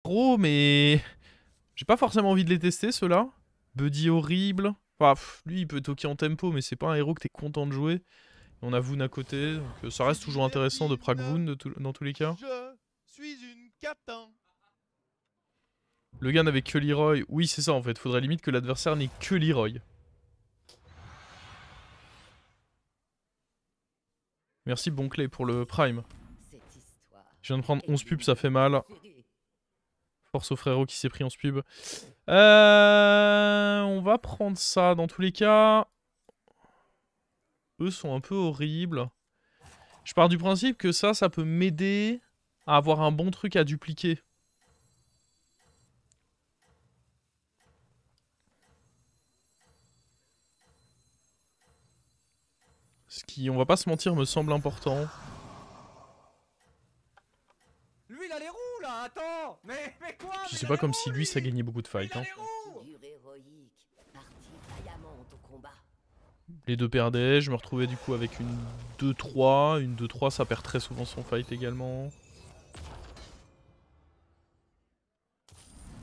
gros, mais j'ai pas forcément envie de les tester, ceux-là. Buddy horrible. Enfin, lui, il peut toquer en tempo, mais c'est pas un héros que t'es content de jouer. On a Voon à côté, donc ça reste toujours intéressant de prac Voon dans tous les cas. Je suis une catin. Le gars n'avait que Leroy. Oui, c'est ça en fait. Faudrait limite que l'adversaire n'ait que Leroy. Merci Bonclay pour le prime. Je viens de prendre 11 pubs, ça fait mal. Force au frérot qui s'est pris 11 pubs. On va prendre ça. Dans tous les cas, eux sont un peu horribles. Je pars du principe que ça peut m'aider à avoir un bon truc à dupliquer. Ce qui, on va pas se mentir, me semble important. Lui, il a les roues, là, attends. Mais quoi? Puis c'est pas comme si lui, ça gagnait beaucoup de fights. Hein. Les deux perdaient, je me retrouvais du coup avec une 2-3. Une 2-3, ça perd très souvent son fight également.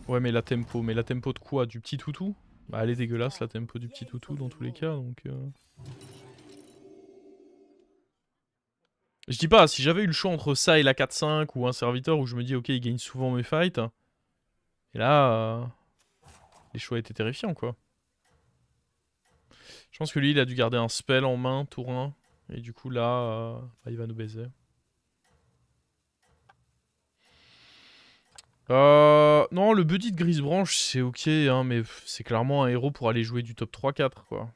Ouais, mais la tempo de quoi? Du petit toutou? Bah, elle est dégueulasse, la tempo du petit toutou dans tous les cas, donc... Je dis pas, si j'avais eu le choix entre ça et la 4-5 ou un serviteur où je me dis, ok, il gagne souvent mes fights. Et là, les choix étaient terrifiants, quoi. Je pense que lui, il a dû garder un spell en main, tour 1. Et du coup, là, bah, il va nous baiser. Non, le buddy de Grisebranche, c'est ok, hein, mais c'est clairement un héros pour aller jouer du top 3-4, quoi.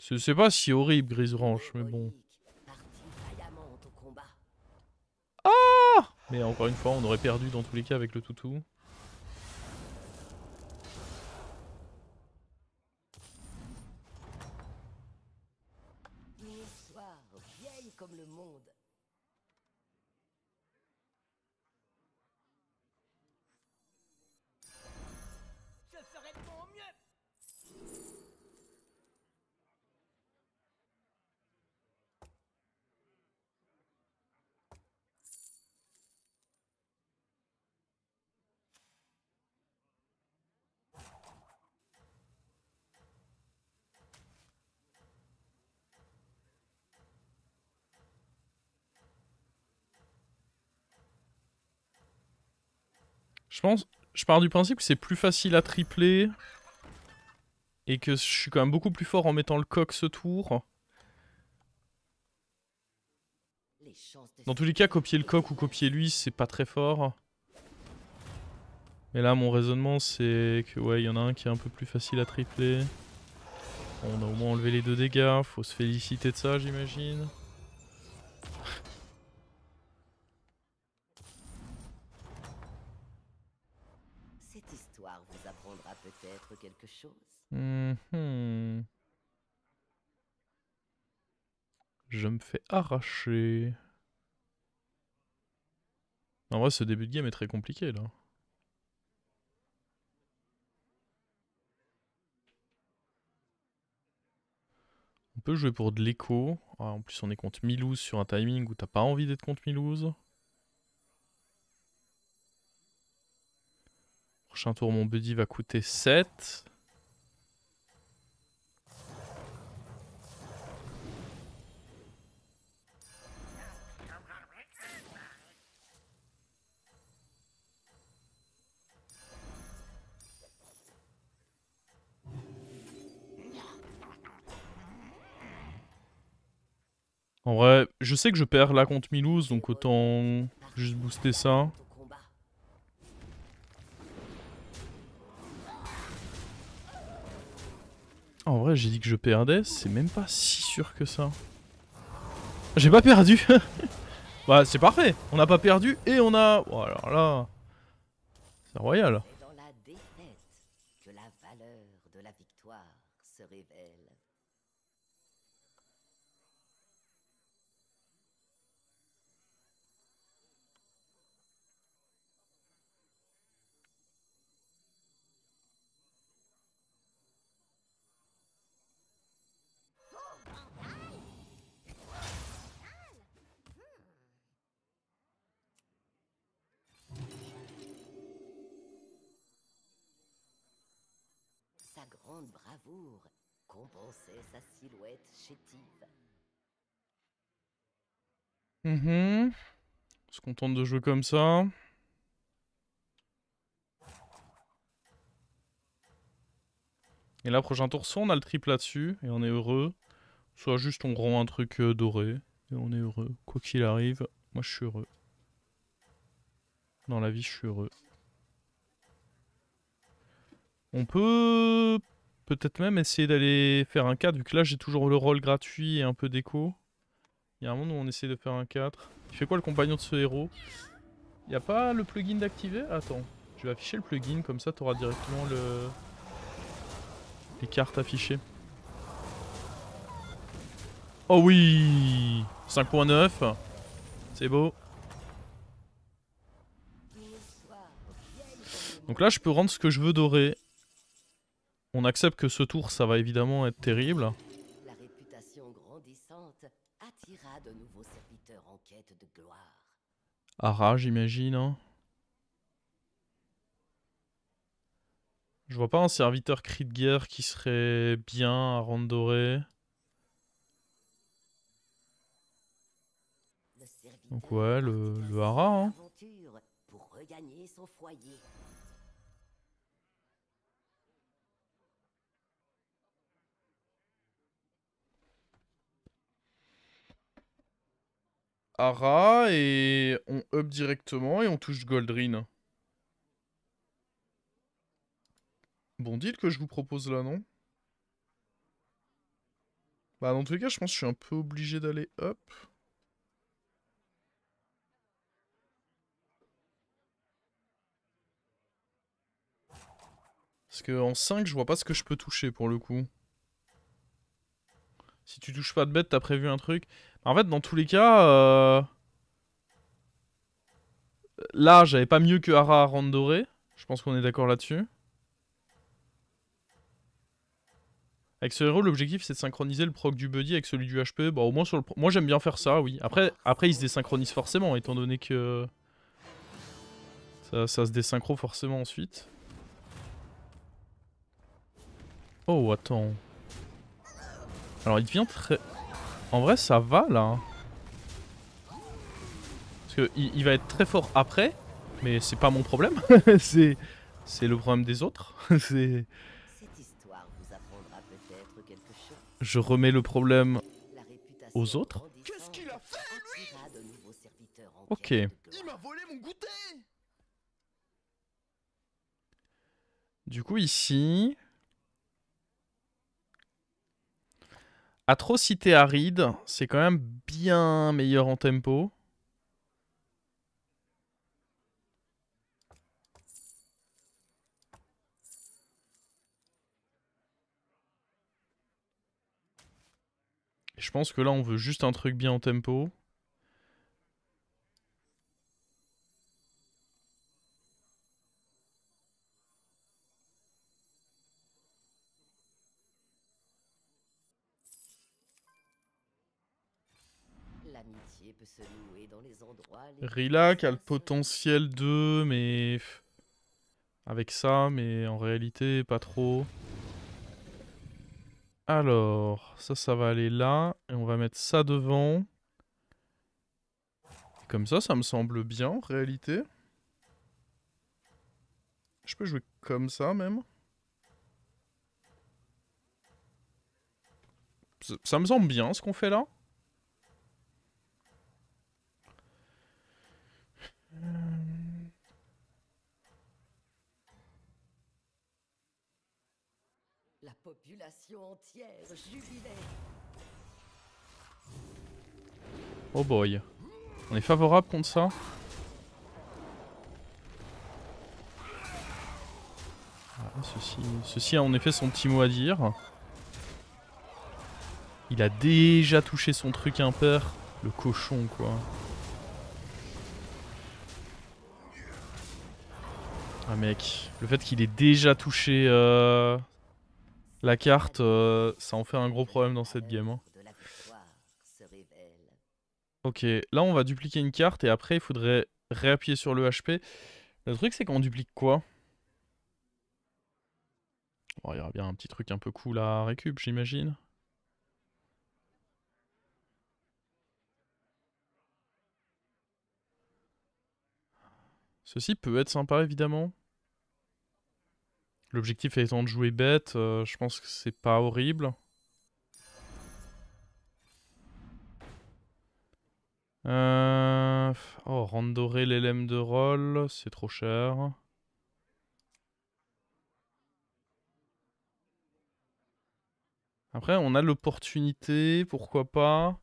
C'est pas si horrible, Grisebranche, mais bon. Ah! Mais encore une fois, on aurait perdu dans tous les cas avec le toutou. Comme le monde. Je ferai de mon mieux. Je pars du principe que c'est plus facile à tripler. Et que je suis quand même beaucoup plus fort en mettant le coq ce tour. Dans tous les cas, copier le coq ou copier lui, c'est pas très fort. Mais là, mon raisonnement, c'est que ouais, il y en a un qui est un peu plus facile à tripler. Bon, on a au moins enlevé les 2 dégâts, faut se féliciter de ça, j'imagine. Cette histoire vous apprendra peut-être quelque chose. Je me fais arracher. En vrai, ce début de game est très compliqué, là. On peut jouer pour de l'écho. Ah, en plus, on est contre Milouz sur un timing où t'as pas envie d'être contre Milouz. Prochain tour, mon buddy va coûter 7. En vrai, je sais que je perds là contre Milouz, donc autant juste booster ça. En vrai, j'ai dit que je perdais, c'est même pas si sûr que ça. J'ai pas perdu. Bah, c'est parfait. On n'a pas perdu et on a... Oh, alors là... C'est royal. C'est dans la défaite que la valeur de la victoire se révèle. grande bravoure compensait sa silhouette chétive. On se contente de jouer comme ça. Et là, prochain tour, soit on a le triple là-dessus, et on est heureux. Soit juste on rend un truc doré, et on est heureux. Quoi qu'il arrive, moi je suis heureux. Dans la vie, je suis heureux. On peut peut-être même essayer d'aller faire un 4, vu que là j'ai toujours le rôle gratuit et un peu d'écho. Il y a un moment où on essaie de faire un 4. Il fait quoi le compagnon de ce héros? Il n'y a pas le plugin d'activer? Attends, je vais afficher le plugin, comme ça tu auras directement les cartes affichées. Oh oui, 5.9. C'est beau. Donc là je peux rendre ce que je veux doré. On accepte que ce tour ça va évidemment être terrible. La réputation grandissante attira de nouveaux serviteurs en quête de gloire. Ara, j'imagine. Hein. Je vois pas un serviteur cri de guerre qui serait bien à rendre doré. Donc ouais, le Hara. Hein. Pour regagner son foyer. Hara et on up directement et on touche Goldrin. Bon deal que je vous propose là, non? Bah dans tous les cas, je pense que je suis un peu obligé d'aller up. Parce que en 5, je vois pas ce que je peux toucher pour le coup. Si tu touches pas de bête, t'as prévu un truc. En fait, dans tous les cas, là, j'avais pas mieux que Hara à rendre doré. Je pense qu'on est d'accord là-dessus. Avec ce héros, l'objectif c'est de synchroniser le proc du buddy avec celui du HP. Bah au moins sur le moi j'aime bien faire ça, oui. Après il se désynchronise forcément, étant donné que ça se désynchro forcément ensuite. Oh attends. Alors il devient très... En vrai ça va là. Parce que il va être très fort après, mais c'est pas mon problème. c'est le problème des autres. c'est... Je remets le problème aux autres. Qu'est-ce qu'il a fait, lui? Ok. Il m'a volé mon goûter. Du coup, ici... Atrocité aride, c'est quand même bien meilleur en tempo. Je pense que là, on veut juste un truc bien en tempo. L'amitié peut se nouer dans les endroits Rilac a le potentiel de, mais... Avec ça, mais en réalité, pas trop. Alors, ça va aller là. Et on va mettre ça devant. Comme ça me semble bien, en réalité. Je peux jouer comme ça, même. Ça me semble bien, ce qu'on fait là. La population entière jubilait. Oh boy. On est favorable contre ça. Ah, ceci a en effet son petit mot à dire. Il a déjà touché son truc impair. Le cochon, quoi. Ah mec, le fait qu'il ait déjà touché la carte, ça en fait un gros problème dans cette game. Hein. Ok, là on va dupliquer une carte et après il faudrait réappuyer sur le HP. Le truc c'est qu'on duplique quoi? Bon, il y aura bien un petit truc un peu cool à récup, j'imagine. Ceci peut être sympa, évidemment. L'objectif étant de jouer bête, je pense que c'est pas horrible. Oh, rendre doré l'élème de rôle, c'est trop cher. Après, on a l'opportunité, pourquoi pas,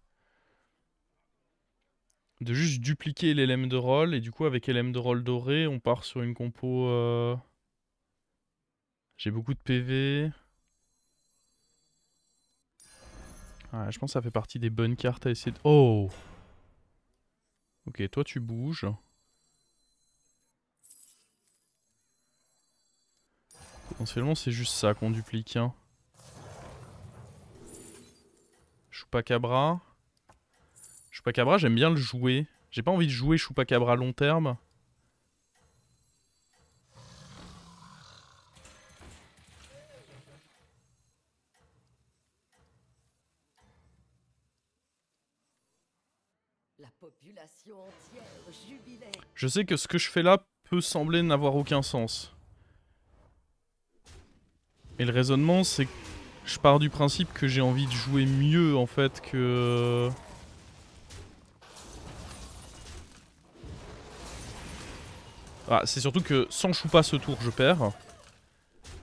de juste dupliquer l'élème de rôle. Et du coup, avec l'élème de rôle doré, on part sur une compo... J'ai beaucoup de PV. Ouais, je pense que ça fait partie des bonnes cartes à essayer de... Oh! Ok, toi tu bouges. Potentiellement, c'est juste ça qu'on duplique. Hein. Chupacabra. Chupacabra, j'aime bien le jouer. J'ai pas envie de jouer Chupacabra long terme. La population entière jubilait. Je sais que ce que je fais là peut sembler n'avoir aucun sens. Mais le raisonnement, c'est que je pars du principe que j'ai envie de jouer mieux en fait que... Ah, c'est surtout que sans Choupa ce tour, je perds.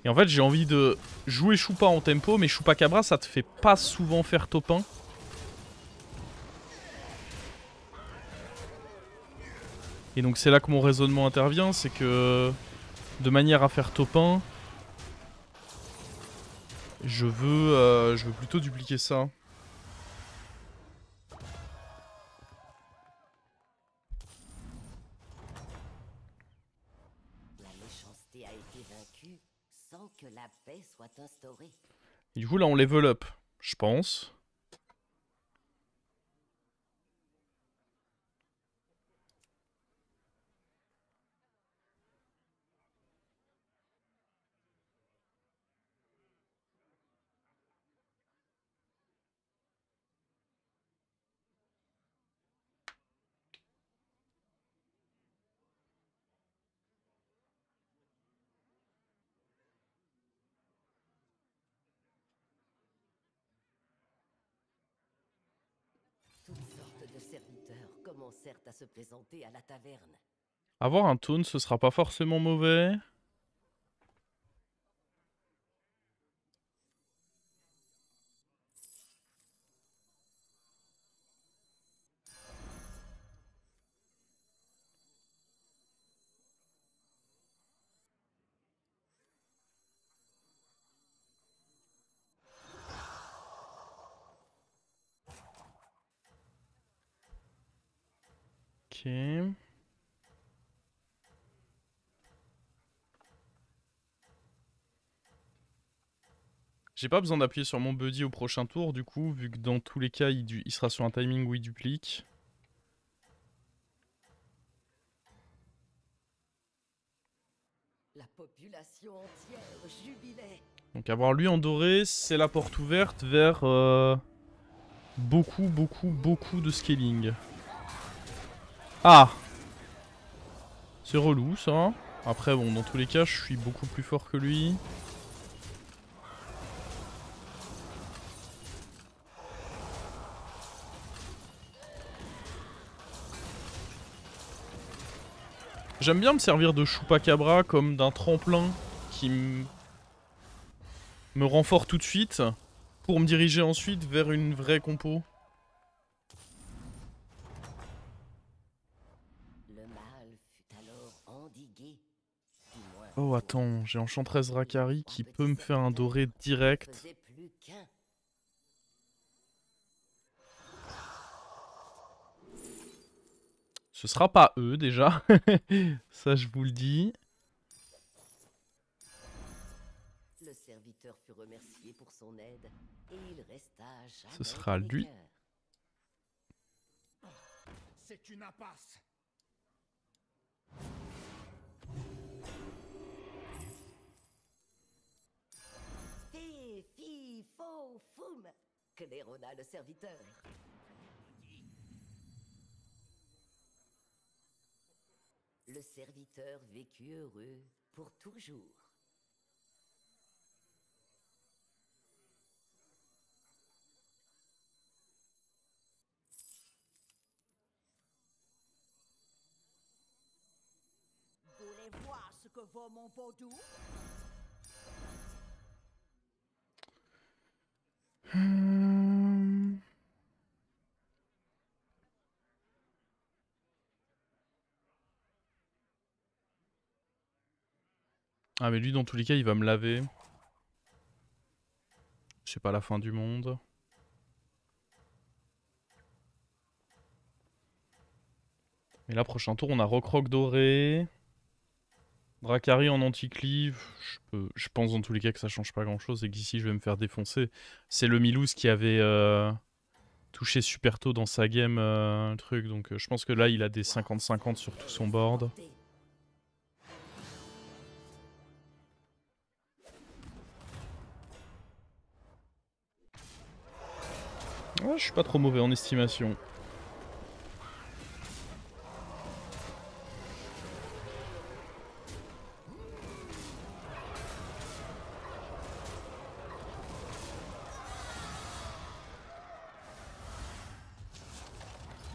Et en fait, j'ai envie de jouer Choupa en tempo, mais Chupacabra, ça te fait pas souvent faire top 1. Et donc c'est là que mon raisonnement intervient, c'est que de manière à faire top 1, je veux plutôt dupliquer ça. La méchanceté a été vaincue sans que la paix soit instaurée. Et du coup là on level up, je pense. Toutes sortes de serviteurs commencèrent à se présenter à la taverne. Avoir un taunt, ce sera pas forcément mauvais. Ok. J'ai pas besoin d'appuyer sur mon buddy au prochain tour, du coup, vu que dans tous les cas, il sera sur un timing où il duplique. La population entière jubilait. Donc avoir lui en doré, c'est la porte ouverte vers beaucoup de scaling. Ah! C'est relou ça. Après bon, dans tous les cas, je suis beaucoup plus fort que lui. J'aime bien me servir de Chupacabra comme d'un tremplin qui me rend fort tout de suite pour me diriger ensuite vers une vraie compo. Le mal fut alors endigué. Du moins, Oh attends, j'ai Enchantress Rakari qui peut me faire un doré direct. faisait plus qu'un. Ce sera pas eux déjà, ça je vous le dis. Le serviteur fut remercié pour son aide et il resta à jamais Ce sera dans les lui. cœurs. C'est une impasse. Clérona le serviteur. Le serviteur vécut heureux pour toujours. Vous voulez voir ce que vaut mon vaudou? Ah mais lui dans tous les cas il va me laver. C'est pas la fin du monde. Et là prochain tour on a Rock doré. Dracari en anti-cleave. Je pense dans tous les cas que ça change pas grand chose et qu'ici je vais me faire défoncer. C'est le Milouz qui avait touché super tôt dans sa game le truc. Donc je pense que là il a des 50-50 sur tout son board. Ouais, je suis pas trop mauvais en estimation.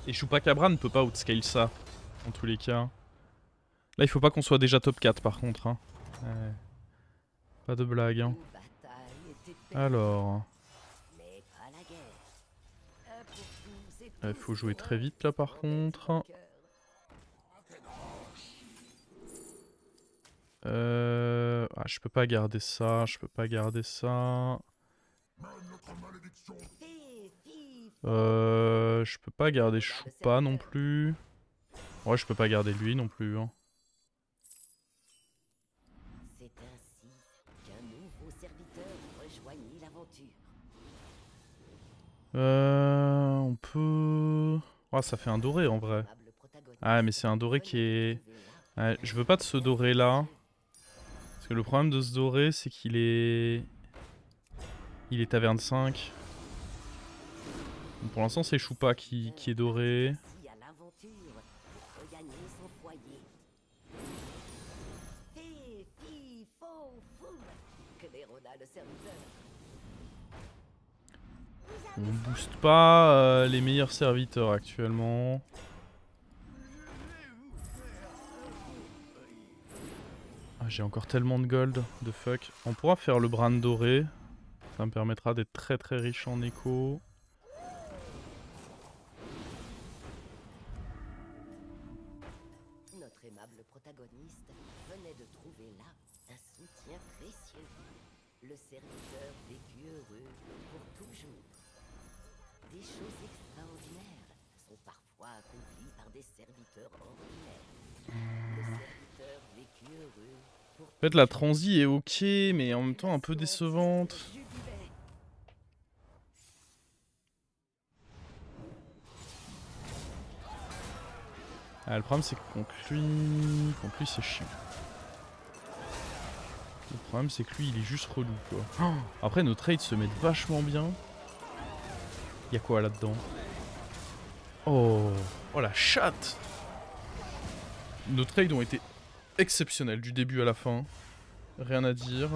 Et Chupacabra ne peut pas outscale ça, en tous les cas. Là, il faut pas qu'on soit déjà top 4 par contre. Hein. Ouais. Pas de blague. Hein. Alors... Il faut jouer très vite là par contre. Ah, je peux pas garder ça, je peux pas garder ça. Je peux pas garder Choupa non plus. Ouais, je peux pas garder lui non plus. Hein. C'est ainsi qu'un nouveau serviteur rejoignit l'aventure. On peut... Oh, ça fait un doré en vrai. Ah, mais c'est un doré qui est... Ouais, je veux pas de ce doré là. Parce que le problème de ce doré, c'est qu'il est... Il est taverne 5. Donc pour l'instant, c'est Choupa qui est doré. On booste pas les meilleurs serviteurs actuellement. Ah, j'ai encore tellement de gold, de fuck. On pourra faire le Bran doré. Ça me permettra d'être très très riche en écho. Notre aimable protagoniste venait de trouver là un soutien précieux. Le serviteur vécut heureux pour toujours. Des choses extraordinaires sont parfois accomplies par des serviteurs ordinaires. Le serviteur vécut heureux pour En fait, la transi est ok, mais en même temps un peu décevante. Ah, le problème c'est que contre lui c'est chiant. Le problème c'est que lui il est juste relou quoi. Oh, après nos trades se mettent vachement bien. Y'a quoi là-dedans? Oh, oh la chatte! Nos trades ont été exceptionnels du début à la fin. Rien à dire.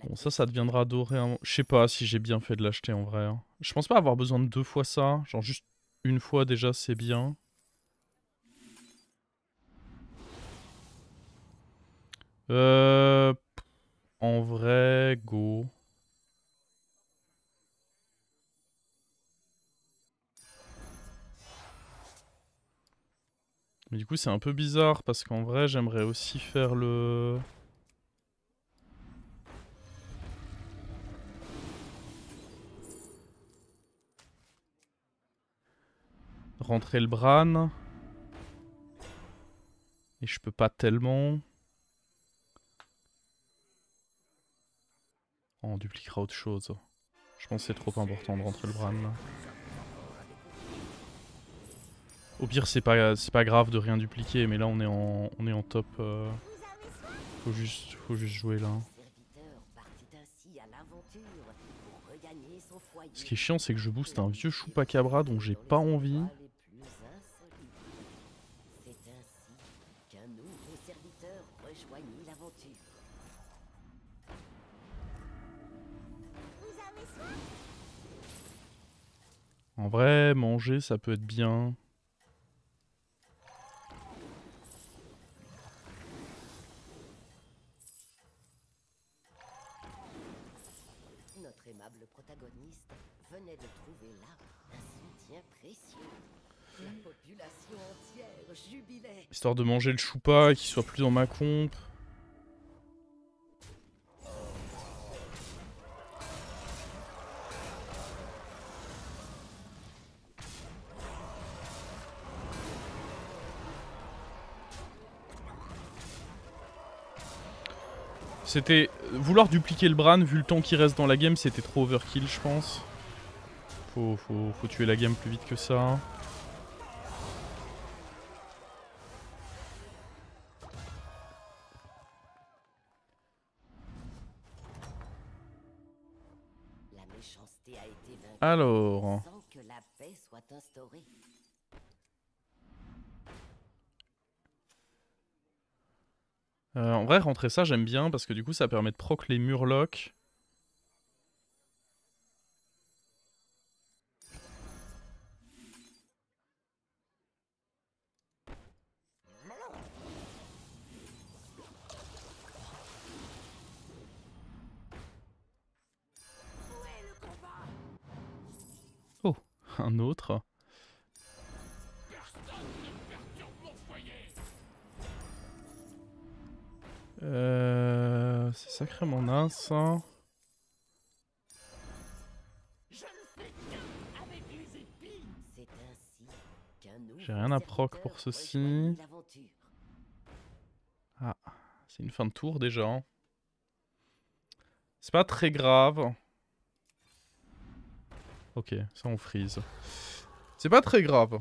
Bon, ça deviendra doré. Hein. Je sais pas si j'ai bien fait de l'acheter en vrai. Hein. Je pense pas avoir besoin de 2 fois ça. Genre juste une fois déjà, c'est bien. En vrai, go. Mais du coup, c'est un peu bizarre parce qu'en vrai, j'aimerais aussi faire le... Rentrer le Bran. Et je peux pas tellement. Oh, on dupliquera autre chose. Je pense que c'est trop important de rentrer le Bran là. Au pire, c'est pas grave de rien dupliquer, mais là on est en top. Faut juste jouer là. Ce qui est chiant, c'est que je booste un vieux Chupacabra dont j'ai pas envie. En vrai, manger, ça peut être bien. Notre aimable protagoniste venait de trouver là un soutien précieux. La population entière jubilait. Histoire de manger le choupa et qu'il soit plus dans ma comp. C'était... Vouloir dupliquer le Bran, vu le temps qui reste dans la game, c'était trop overkill, je pense. Faut tuer la game plus vite que ça. La méchanceté a été vaincue Alors... sans que la paix soit instaurée. en vrai, rentrer ça, j'aime bien, parce que du coup, ça permet de proc les murlocs. Oh, un autre. C'est sacrément naze. J'ai rien à proc pour ceci. Ah, c'est une fin de tour déjà. Hein. C'est pas très grave. Ok, ça on freeze. C'est pas très grave.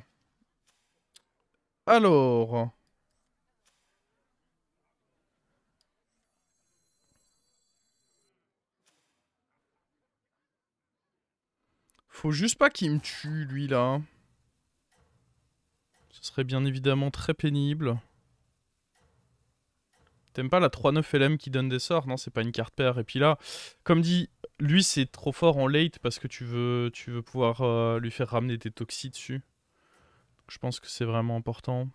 Alors... Faut juste pas qu'il me tue, lui, là. Ce serait bien évidemment très pénible. T'aimes pas la 3-9 LM qui donne des sorts? Non, c'est pas une carte paire. Et puis là, comme dit, lui, c'est trop fort en late parce que tu veux pouvoir lui faire ramener des toxis dessus. Donc, je pense que c'est vraiment important.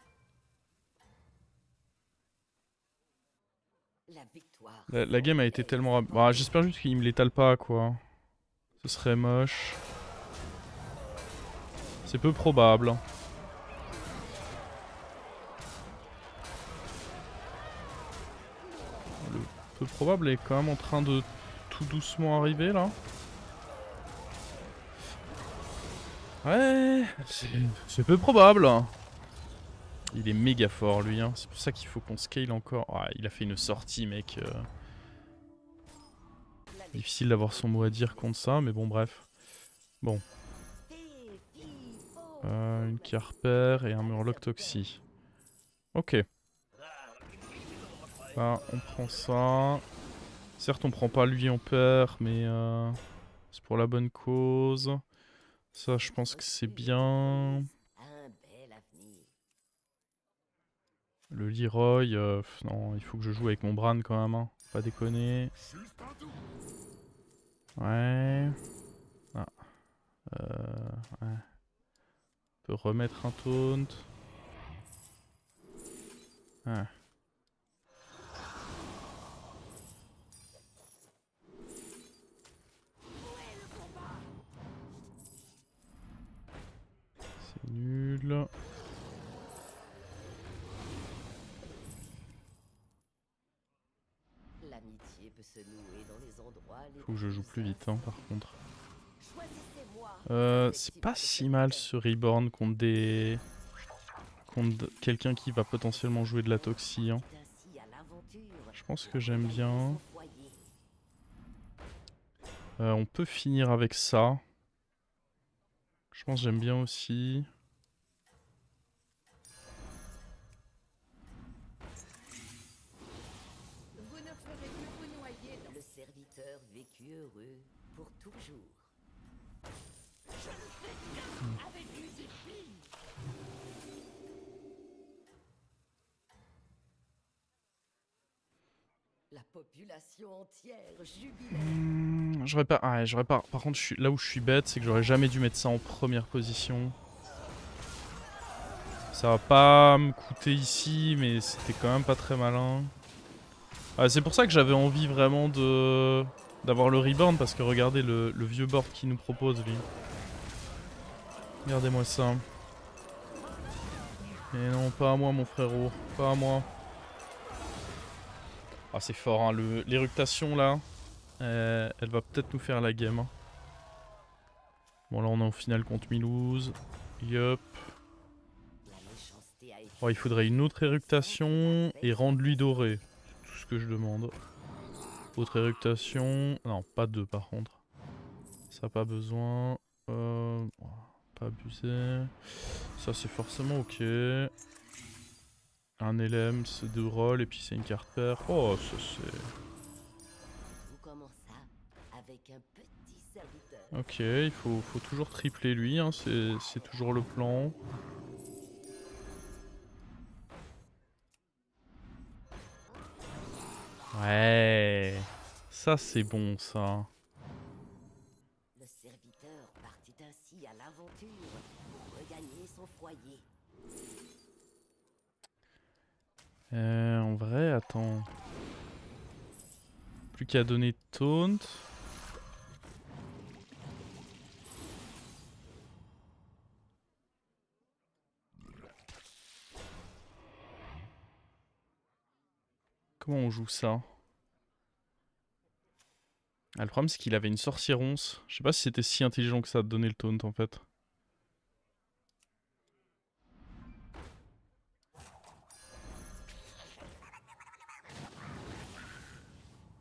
La game a été tellement... Bah, j'espère juste qu'il me l'étale pas, quoi. Ce serait moche. C'est peu probable. Le peu probable est quand même en train de tout doucement arriver, là. Ouais, c'est peu probable. Il est méga fort, lui. Hein. C'est pour ça qu'il faut qu'on scale encore. Ah, il a fait une sortie, mec. Difficile d'avoir son mot à dire contre ça, mais bon, bref. Bon. Une Carper et un Murloc Toxie. Ok. Là, on prend ça. Certes, on prend pas lui en paire, mais c'est pour la bonne cause. Ça, je pense que c'est bien. Le Leroy, non, il faut que je joue avec mon Bran quand même, hein. Pas déconner. Ouais. Ah. Ouais. On peut remettre un taunt. Ah. C'est nul. Faut que je joue plus vite, hein, par contre. C'est pas si mal ce Reborn contre des... contre quelqu'un qui va potentiellement jouer de la Toxie. Hein. Je pense que j'aime bien. On peut finir avec ça. Je pense que j'aime bien aussi. serviteur vécut heureux pour toujours. La population entière jubilait. J'aurais pas... Ah, ouais, j'aurais pas... Par contre, là où je suis bête, c'est que j'aurais jamais dû mettre ça en première position. Ça va pas me coûter ici, mais c'était quand même pas très malin. Ouais, c'est pour ça que j'avais envie vraiment d'avoir le reborn, parce que regardez le vieux board qu'il nous propose, lui. Regardez-moi ça. Et non, pas à moi, mon frérot. Pas à moi. Ah, c'est fort, hein. L'éructation, là, elle va peut-être nous faire la game. Hein. Bon, là, on est en finale contre Milouz. Yup. Oh, il faudrait une autre éructation et rendre lui doré. C'est tout ce que je demande. Autre éructation. Non, pas deux par contre. Ça pas besoin. Pas abusé. Ça c'est forcément ok. Un LM, c'est 2 rôles et puis c'est une carte paire. Oh, ça c'est... Tout commença avec un petit serviteur. Ok, il faut toujours tripler lui, hein. C'est toujours le plan. Ouais, ça c'est bon ça. Le serviteur partit ainsi à l'aventure pour regagner son foyer. En vrai, attends. Plus qu'à donner taunt. Comment on joue ça? Ah, le problème c'est qu'il avait une sorcieronce. Je sais pas si c'était si intelligent que ça de donner le taunt en fait.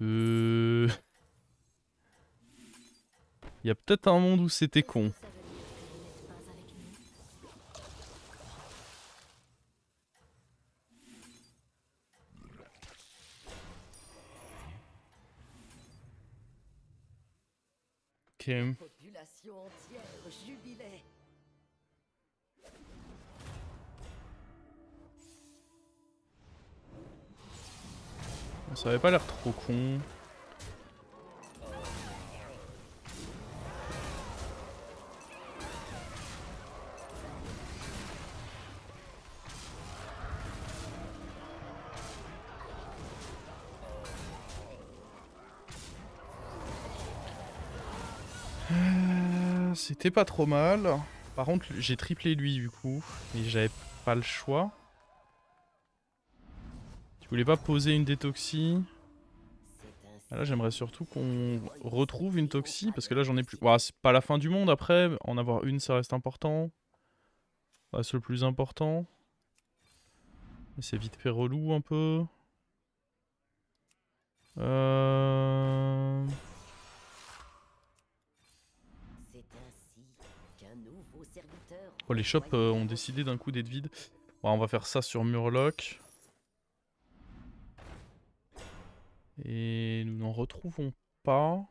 Il y a peut-être un monde où c'était con. Ok. La population entière jubilait. Ça avait pas l'air trop con. C'était pas trop mal. Par contre, j'ai triplé lui du coup. Et j'avais pas le choix. Tu voulais pas poser une détoxie? Ah, là, j'aimerais surtout qu'on retrouve une toxie. Parce que là, j'en ai plus. Ouah, c'est pas la fin du monde après. En avoir une, ça reste important. Ça reste le plus important. Mais c'est vite fait relou un peu. Oh, les shops ont décidé d'un coup d'être vides. Bon, on va faire ça sur Murloc. Et nous n'en retrouvons pas.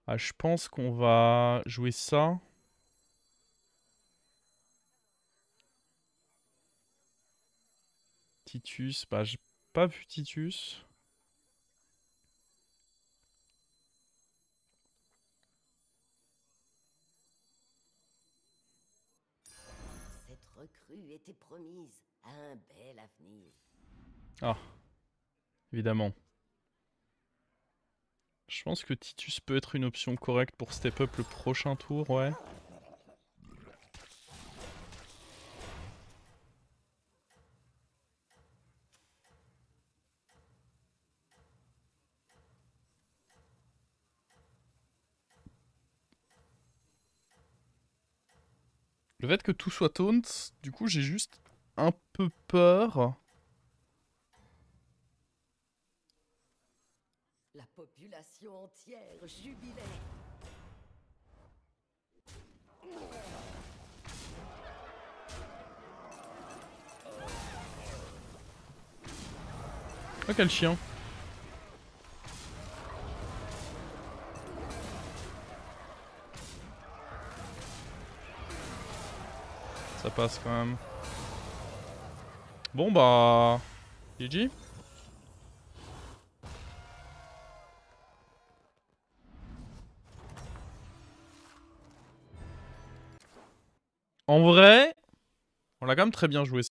Ah, je pense qu'on va jouer ça. Titus, bah j'ai pas vu Titus. Cette recrue était promise à un bel avenir. Ah, évidemment. Je pense que Titus peut être une option correcte pour step up le prochain tour, ouais. Le fait que tout soit taunt, du coup j'ai juste un peu peur. La population entière jubilait. Oh quel chien. Ça passe quand même. Bon bah... GG. En vrai, on l'a quand même très bien joué.